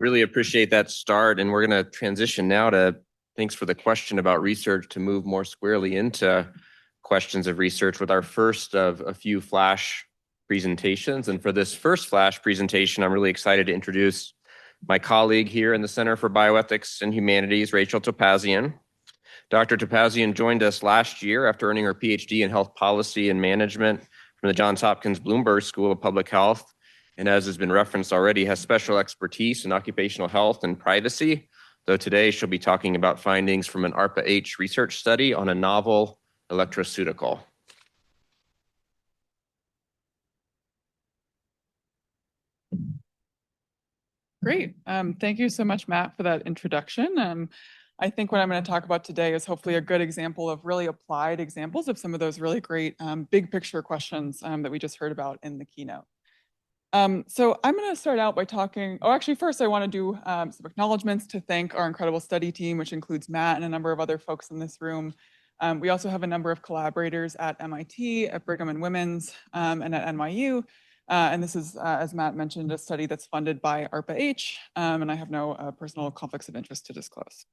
Really appreciate that start. And we're going to transition now to thanks for the question about research to move more squarely into questions of research with our first of a few flash presentations. And for this first flash presentation, I'm really excited to introduce my colleague here in the Center for Bioethics and Humanities, Rachel Topazian. Dr. Topazian joined us last year after earning her PhD in health policy and management from the Johns Hopkins Bloomberg School of Public Health, and as has been referenced already, has special expertise in occupational health and privacy, though today she'll be talking about findings from an ARPA-H research study on a novel electroceutical. Great. Thank you so much, Matt, for that introduction. I think what I'm going to talk about today is hopefully a good example of really applied examples of some of those really great big picture questions that we just heard about in the keynote. So I'm going to start out by talking, actually first I want to do some acknowledgements to thank our incredible study team, which includes Matt and a number of other folks in this room. We also have a number of collaborators at MIT, at Brigham and Women's, and at NYU. And this is, as Matt mentioned, a study that's funded by ARPA-H, and I have no personal conflicts of interest to disclose.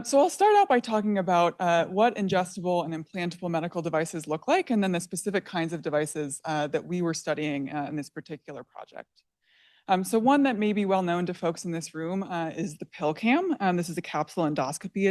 So I'll start out by talking about what ingestible and implantable medical devices look like, and then the specific kinds of devices that we were studying in this particular project. So one that may be well known to folks in this room is the PillCam. This is a capsule endoscopy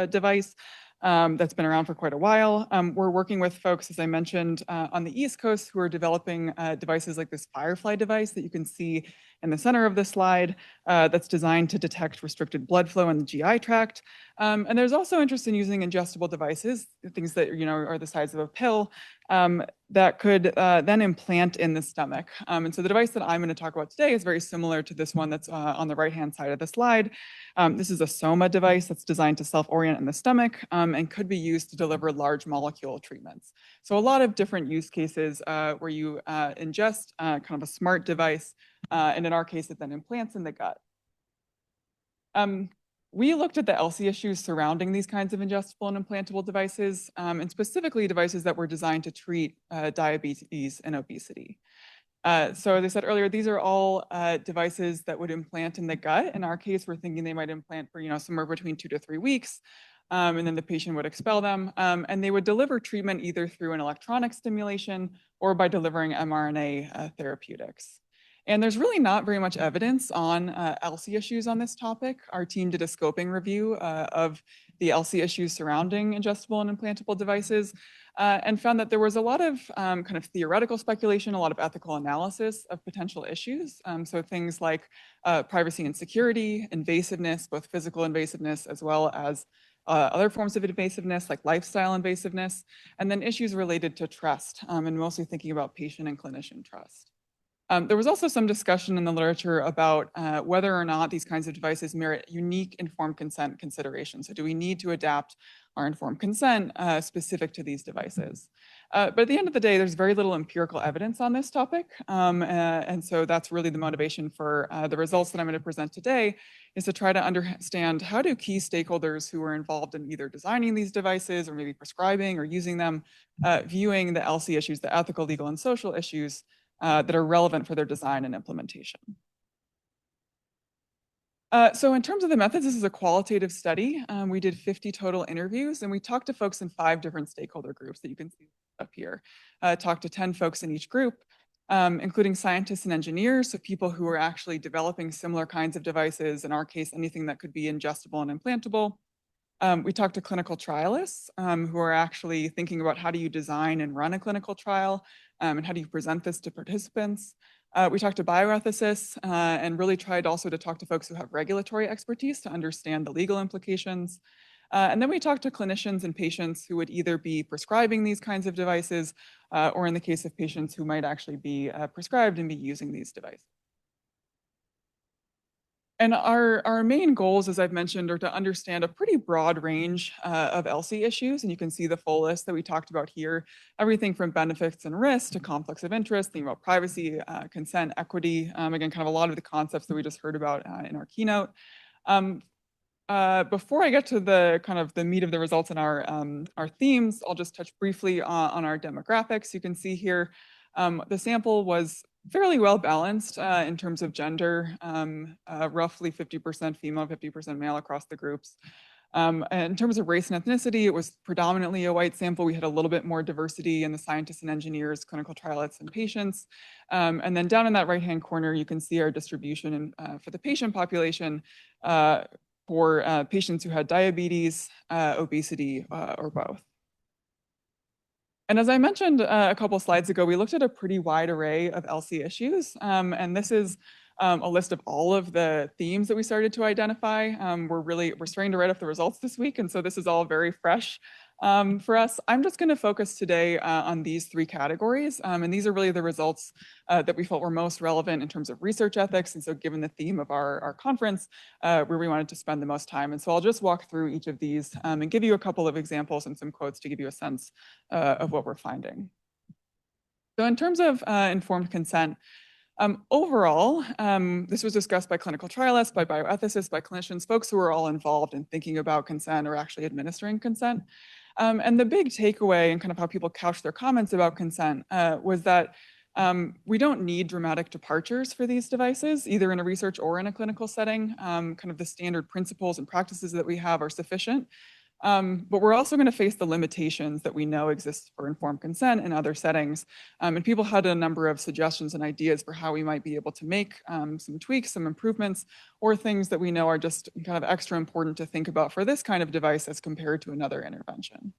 device that's been around for quite a while. We're working with folks, as I mentioned, on the East Coast who are developing devices like this Firefly device that you can see in the center of the slide that's designed to detect restricted blood flow in the GI tract. And there's also interest in using ingestible devices, things that are the size of a pill, that could then implant in the stomach. And so the device that I'm going to talk about today is very similar to this one that's on the right-hand side of the slide. This is a Soma device that's designed to self-orient in the stomach and could be used to deliver large molecule treatments. So a lot of different use cases where you ingest kind of a smart device, and in our case, it then implants in the gut. We looked at the ELSI issues surrounding these kinds of ingestible and implantable devices, and specifically devices that were designed to treat diabetes and obesity. So as I said earlier, these are all devices that would implant in the gut. In our case, we're thinking they might implant for somewhere between 2 to 3 weeks, and then the patient would expel them, and they would deliver treatment either through an electronic stimulation or by delivering mRNA therapeutics. And there's really not very much evidence on ELSI issues on this topic. Our team did a scoping review of the ELSI issues surrounding ingestible and implantable devices and found that there was a lot of kind of theoretical speculation, a lot of ethical analysis of potential issues. So things like privacy and security, invasiveness, both physical invasiveness as well as other forms of invasiveness like lifestyle invasiveness, and then issues related to trust, and mostly thinking about patient and clinician trust. There was also some discussion in the literature about whether or not these kinds of devices merit unique informed consent considerations. So do we need to adapt our informed consent specific to these devices? But at the end of the day, there's very little empirical evidence on this topic. And so that's really the motivation for the results that I'm going to present today, is to try to understand how do key stakeholders who are involved in either designing these devices or maybe prescribing or using them, viewing the ELSI issues, the ethical, legal, and social issues that are relevant for their design and implementation. So in terms of the methods, this is a qualitative study. We did 50 total interviews, and we talked to folks in 5 different stakeholder groups that you can see up here. Talked to 10 folks in each group, including scientists and engineers, so people who are actually developing similar kinds of devices, in our case, anything that could be ingestible and implantable. We talked to clinical trialists who are actually thinking about how do you design and run a clinical trial, and how do you present this to participants. We talked to bioethicists and really tried also to talk to folks who have regulatory expertise to understand the legal implications. And then we talked to clinicians and patients who would either be prescribing these kinds of devices or in the case of patients who might actually be prescribed and be using these devices. And our main goals, as I've mentioned, are to understand a pretty broad range of ELSI issues. And you can see the full list that we talked about here, everything from benefits and risks to conflicts of interest, thinking about privacy, consent, equity, again, kind of a lot of the concepts that we just heard about in our keynote. Before I get to the kind of the meat of the results in our themes, I'll just touch briefly on our demographics. You can see here, the sample was fairly well balanced in terms of gender, roughly 50% female, 50% male across the groups. And in terms of race and ethnicity, it was predominantly a white sample. We had a little bit more diversity in the scientists and engineers, clinical trialists, and patients. And then down in that right-hand corner, you can see our distribution for the patient population for patients who had diabetes, obesity, or both. And as I mentioned a couple slides ago, we looked at a pretty wide array of LC issues. And this is a list of all of the themes that we started to identify. We're starting to write up the results this week. And so this is all very fresh for us. I'm just going to focus today on these three categories. And these are really the results that we felt were most relevant in terms of research ethics. And so given the theme of our conference, where we wanted to spend the most time. And so I'll just walk through each of these and give you a couple of examples and some quotes to give you a sense of what we're finding. So in terms of informed consent, overall, this was discussed by clinical trialists, by bioethicists, by clinicians, folks who are all involved in thinking about consent or actually administering consent. And the big takeaway and kind of how people couch their comments about consent was that we don't need dramatic departures for these devices, either in a research or in a clinical setting. Kind of the standard principles and practices that we have are sufficient. But we're also going to face the limitations that we know exist for informed consent in other settings. And people had a number of suggestions and ideas for how we might be able to make some tweaks, some improvements, or things that we know are just kind of extra important to think about for this kind of device as compared to another intervention.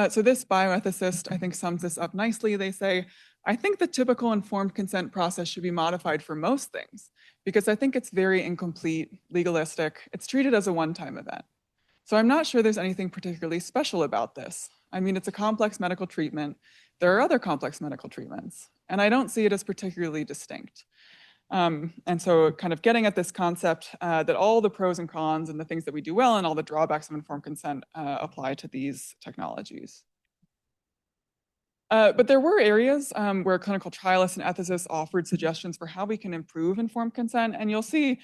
So this bioethicist, I think, sums this up nicely. They say, I think the typical informed consent process should be modified for most things because I think it's very incomplete, legalistic. It's treated as a one-time event. So I'm not sure there's anything particularly special about this. I mean, it's a complex medical treatment. There are other complex medical treatments, and I don't see it as particularly distinct. And so kind of getting at this concept that all the pros and cons and the things that we do well and all the drawbacks of informed consent apply to these technologies. But there were areas where clinical trialists and ethicists offered suggestions for how we can improve informed consent. And you'll see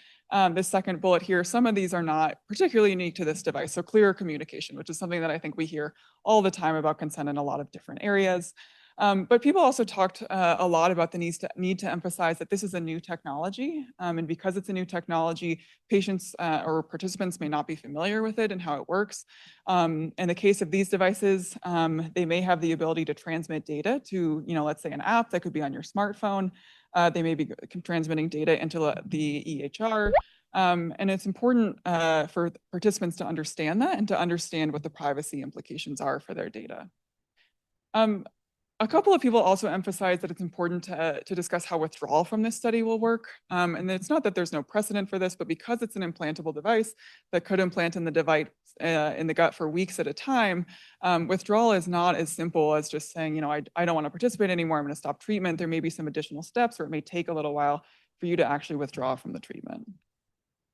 this second bullet here, some of these are not particularly unique to this device. So clear communication, which is something that I think we hear all the time about consent in a lot of different areas. But people also talked a lot about the need to emphasize that this is a new technology. And because it's a new technology, patients or participants may not be familiar with it and how it works. In the case of these devices, they may have the ability to transmit data to, let's say an app that could be on your smartphone. They may be transmitting data into the EHR. And it's important for participants to understand that and to understand what the privacy implications are for their data. A couple of people also emphasize that it's important to discuss how withdrawal from this study will work. And it's not that there's no precedent for this, but because it's an implantable device that could implant in the device in the gut for weeks at a time, withdrawal is not as simple as just saying, I don't want to participate anymore, I'm going to stop treatment. There may be some additional steps, or it may take a little while for you to actually withdraw from the treatment.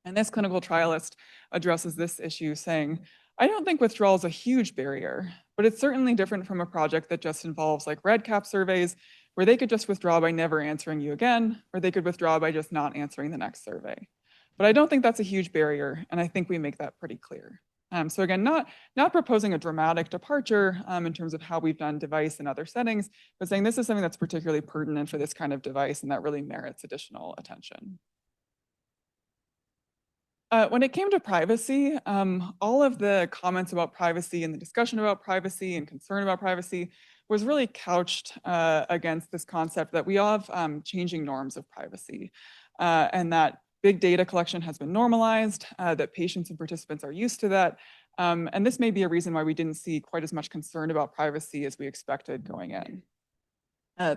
And this clinical trialist addresses this issue saying, I don't think withdrawal is a huge barrier, but it's certainly different from a project that just involves like red cap surveys where they could just withdraw by never answering you again, or they could withdraw by just not answering the next survey. But I don't think that's a huge barrier, and I think we make that pretty clear. So again, not proposing a dramatic departure in terms of how we've done device in other settings, but saying this is something that's particularly pertinent for this kind of device and that really merits additional attention. When it came to privacy, all of the comments about privacy and the discussion about privacy and concern about privacy was really couched against this concept that we have changing norms of privacy and that big data collection has been normalized, that patients and participants are used to that. And this may be a reason why we didn't see quite as much concern about privacy as we expected going in.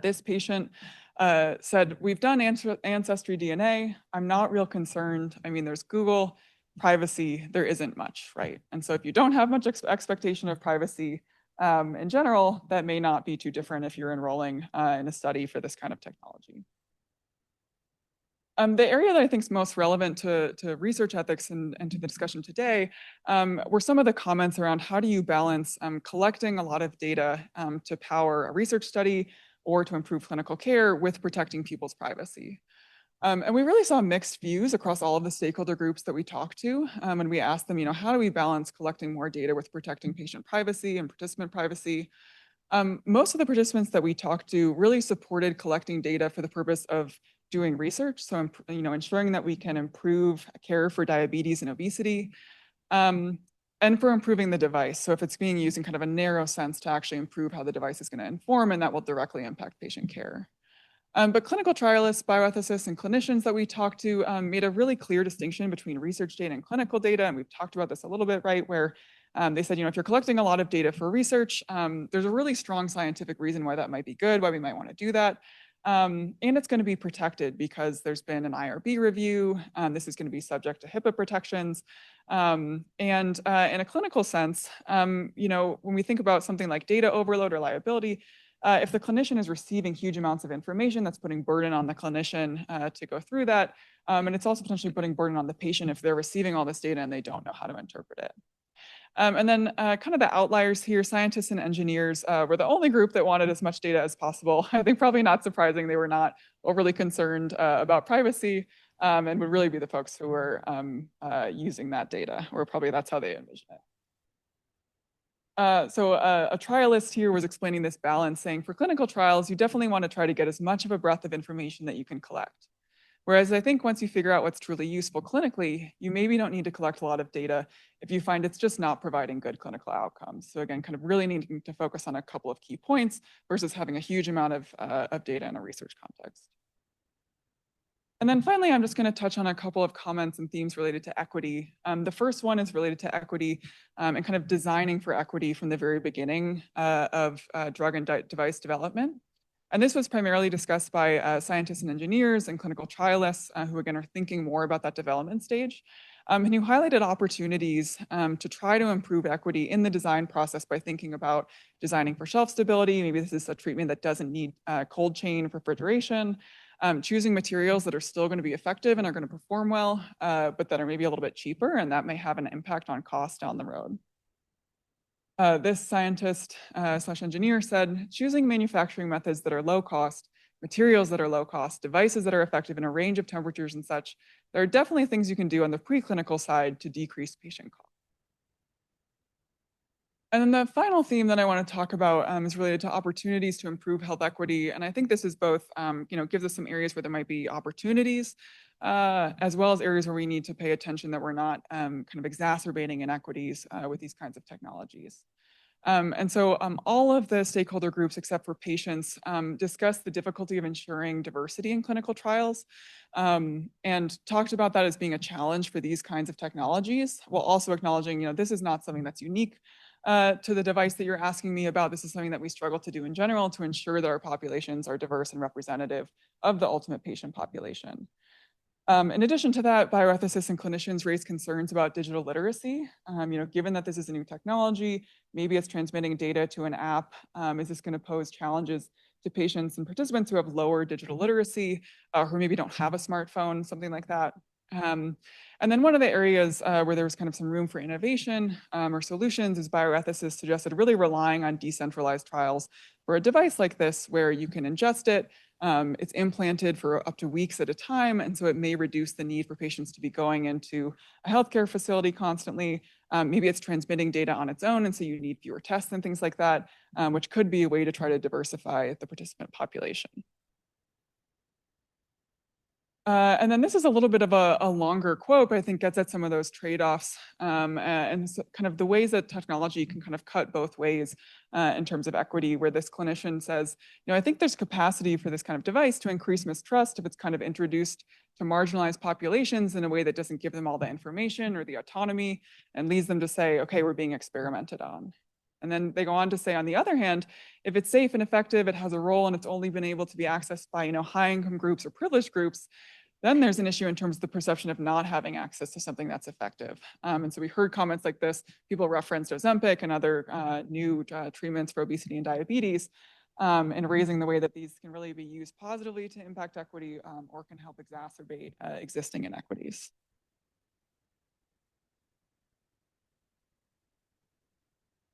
This patient said, we've done ancestry DNA. I'm not real concerned. I mean, there's Google, privacy, there isn't much, right? And so if you don't have much expectation of privacy in general, that may not be too different if you're enrolling in a study for this kind of technology. The area that I think is most relevant to research ethics and to the discussion today were some of the comments around how do you balance collecting a lot of data to power a research study or to improve clinical care with protecting people's privacy. And we really saw mixed views across all of the stakeholder groups that we talked to. And we asked them, how do we balance collecting more data with protecting patient privacy and participant privacy? Most of the participants that we talked to really supported collecting data for the purpose of doing research. So, ensuring that we can improve care for diabetes and obesity, and for improving the device. So if it's being used in kind of a narrow sense to actually improve how the device is going to inform, and that will directly impact patient care. But clinical trialists, bioethicists, and clinicians that we talked to made a really clear distinction between research data and clinical data. And we've talked about this a little bit, right? Where they said, if you're collecting a lot of data for research, there's a really strong scientific reason why that might be good, why we might want to do that. And it's going to be protected because there's been an IRB review. This is going to be subject to HIPAA protections. And in a clinical sense, when we think about something like data overload or liability, if the clinician is receiving huge amounts of information, that's putting burden on the clinician to go through that. And it's also potentially putting burden on the patient if they're receiving all this data and they don't know how to interpret it. And then kind of the outliers here, scientists and engineers were the only group that wanted as much data as possible. I think probably not surprising, they were not overly concerned about privacy and would really be the folks who were using that data, or probably that's how they envision it. So a trialist here was explaining this balance, saying for clinical trials, you definitely want to try to get as much of a breadth of information that you can collect. Whereas I think once you figure out what's truly useful clinically, you maybe don't need to collect a lot of data if you find it's just not providing good clinical outcomes. So again, kind of really needing to focus on a couple of key points versus having a huge amount of data in a research context. And then finally, I'm just going to touch on a couple of comments and themes related to equity. The first one is related to equity and kind of designing for equity from the very beginning of drug and device development. And this was primarily discussed by scientists and engineers and clinical trialists who, again, are thinking more about that development stage. And you highlighted opportunities to try to improve equity in the design process by thinking about designing for shelf stability. Maybe this is a treatment that doesn't need cold chain refrigeration. Choosing materials that are still going to be effective and are going to perform well, but that are maybe a little bit cheaper, and that may have an impact on cost down the road. This scientist slash engineer said, choosing manufacturing methods that are low cost, materials that are low cost, devices that are effective in a range of temperatures and such, there are definitely things you can do on the preclinical side to decrease patient cost. And then the final theme that I want to talk about is related to opportunities to improve health equity. And I think this is both, gives us some areas where there might be opportunities, as well as areas where we need to pay attention that we're not kind of exacerbating inequities with these kinds of technologies. And so all of the stakeholder groups, except for patients, discussed the difficulty of ensuring diversity in clinical trials and talked about that as being a challenge for these kinds of technologies, while also acknowledging, this is not something that's unique to the device that you're asking me about. This is something that we struggle to do in general to ensure that our populations are diverse and representative of the ultimate patient population. In addition to that, bioethicists and clinicians raise concerns about digital literacy. Given that this is a new technology, maybe it's transmitting data to an app. Is this going to pose challenges to patients and participants who have lower digital literacy, who maybe don't have a smartphone, something like that? And then one of the areas where there was kind of some room for innovation or solutions is bioethicists suggested really relying on decentralized trials for a device like this, where you can ingest it. It's implanted for up to weeks at a time, and so it may reduce the need for patients to be going into a healthcare facility constantly. Maybe it's transmitting data on its own, and so you need fewer tests and things like that, which could be a way to try to diversify the participant population. And then this is a little bit of a longer quote, but I think gets at some of those trade-offs and so kind of the ways that technology can kind of cut both ways in terms of equity, where this clinician says, I think there's capacity for this kind of device to increase mistrust if it's kind of introduced to marginalized populations in a way that doesn't give them all the information or the autonomy and leads them to say, okay, we're being experimented on. And then they go on to say, on the other hand, if it's safe and effective, it has a role, and it's only been able to be accessed by high-income groups or privileged groups, then there's an issue in terms of the perception of not having access to something that's effective. And so we heard comments like this. People referenced Ozempic and other new treatments for obesity and diabetes, and raising the way that these can really be used positively to impact equity or can help exacerbate existing inequities.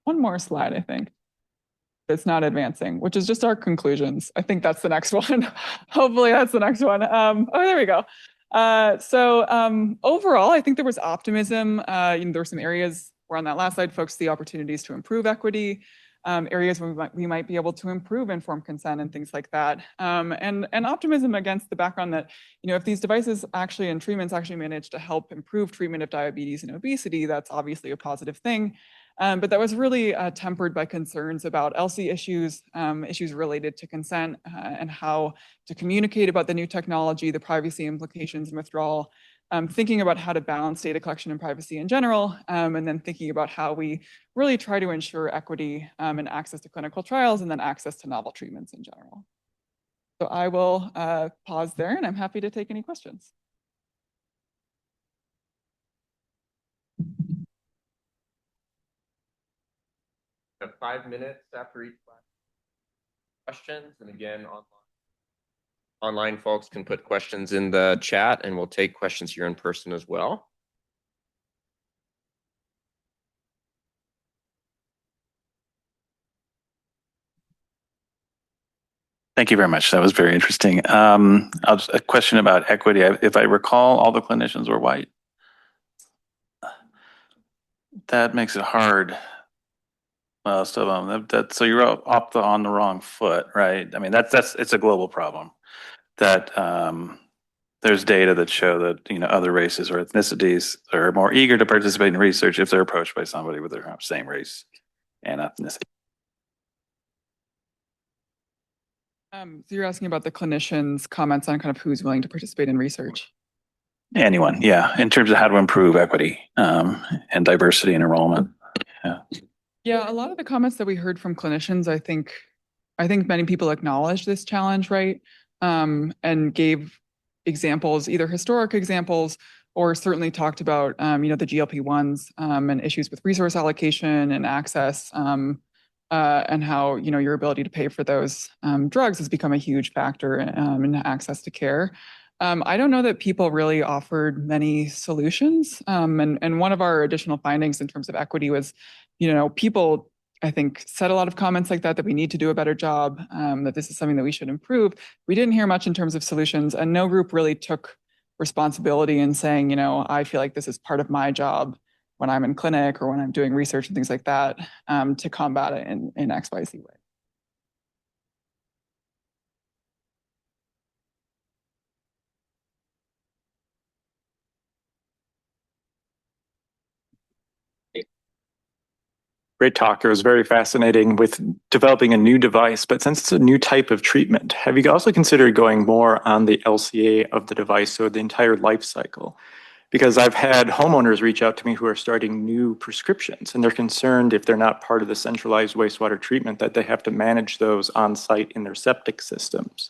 One more slide, I think. It's not advancing, which is just our conclusions. I think that's the next one. Hopefully that's the next one. There we go. Overall, I think there was optimism. There were some areas where on that last slide, folks see opportunities to improve equity. areas where we might be able to improve informed consent and things like that. And optimism against the background that, if these devices actually and treatments actually manage to help improve treatment of diabetes and obesity, that's obviously a positive thing. But that was really tempered by concerns about LC issues, issues related to consent and how to communicate about the new technology, the privacy implications and withdrawal, thinking about how to balance data collection and privacy in general, and then thinking about how we really try to ensure equity and access to clinical trials and then access to novel treatments in general. So I will pause there and I'm happy to take any questions. Have 5 minutes after each questions, and again, online folks can put questions in the chat, and we'll take questions here in person as well. Thank you very much. That was very interesting. A question about equity. If I recall, all the clinicians were white. That makes it hard. Well, so so you're on the wrong foot, right? I mean, it's a global problem. That there's data that show that other races or ethnicities are more eager to participate in research if they're approached by somebody with their same race and ethnicity. So you're asking about the clinicians' comments on kind of who's willing to participate in research? Anyone, yeah, in terms of how to improve equity and diversity and enrollment. Yeah. Yeah, a lot of the comments that we heard from clinicians, I think many people acknowledged this challenge, right? And gave examples, either historic examples or certainly talked about, the GLP-1s and issues with resource allocation and access, and how, your ability to pay for those drugs has become a huge factor in access to care. I don't know that people really offered many solutions. And one of our additional findings in terms of equity was, people, I think, said a lot of comments like that we need to do a better job, that this is something that we should improve. We didn't hear much in terms of solutions, and no group really took responsibility in saying, I feel like this is part of my job when I'm in clinic or when I'm doing research and things like that, to combat it in XYZ way. Great talk. It was very fascinating with developing a new device, but since it's a new type of treatment, have you also considered going more on the LCA of the device, so the entire life cycle? Because I've had homeowners reach out to me who are starting new prescriptions, and they're concerned if they're not part of the centralized wastewater treatment that they have to manage those on site in their septic systems.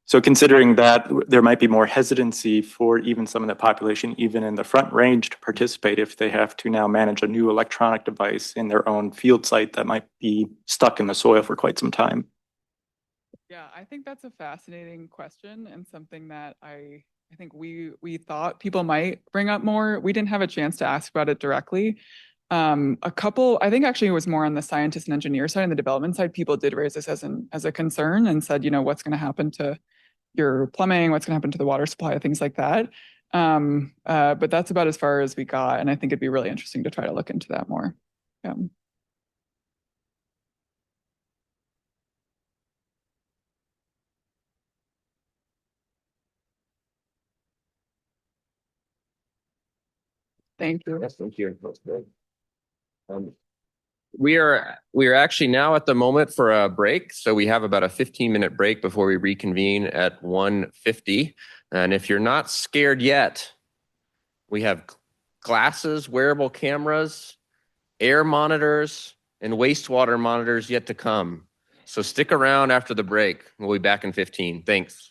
So considering that, there might be more hesitancy for even some of the population, even in the front range, to participate if they have to now manage a new electronic device in their own field site that might be stuck in the soil for quite some time. Yeah, I think that's a fascinating question and something that I think we thought people might bring up more. We didn't have a chance to ask about it directly. I think actually it was more on the scientist and engineer side and the development side. People did raise this as a concern and said, what's going to happen to your plumbing, what's going to happen to the water supply, things like that. But that's about as far as we got. And I think it'd be really interesting to try to look into that more. Yeah. Thank you. Yes, thank you. That's great. We are actually now at the moment for a break. So we have about a 15-minute break before we reconvene at 1:50. And if you're not scared yet, we have glasses, wearable cameras, air monitors, and wastewater monitors yet to come. So stick around after the break. We'll be back in 15. Thanks.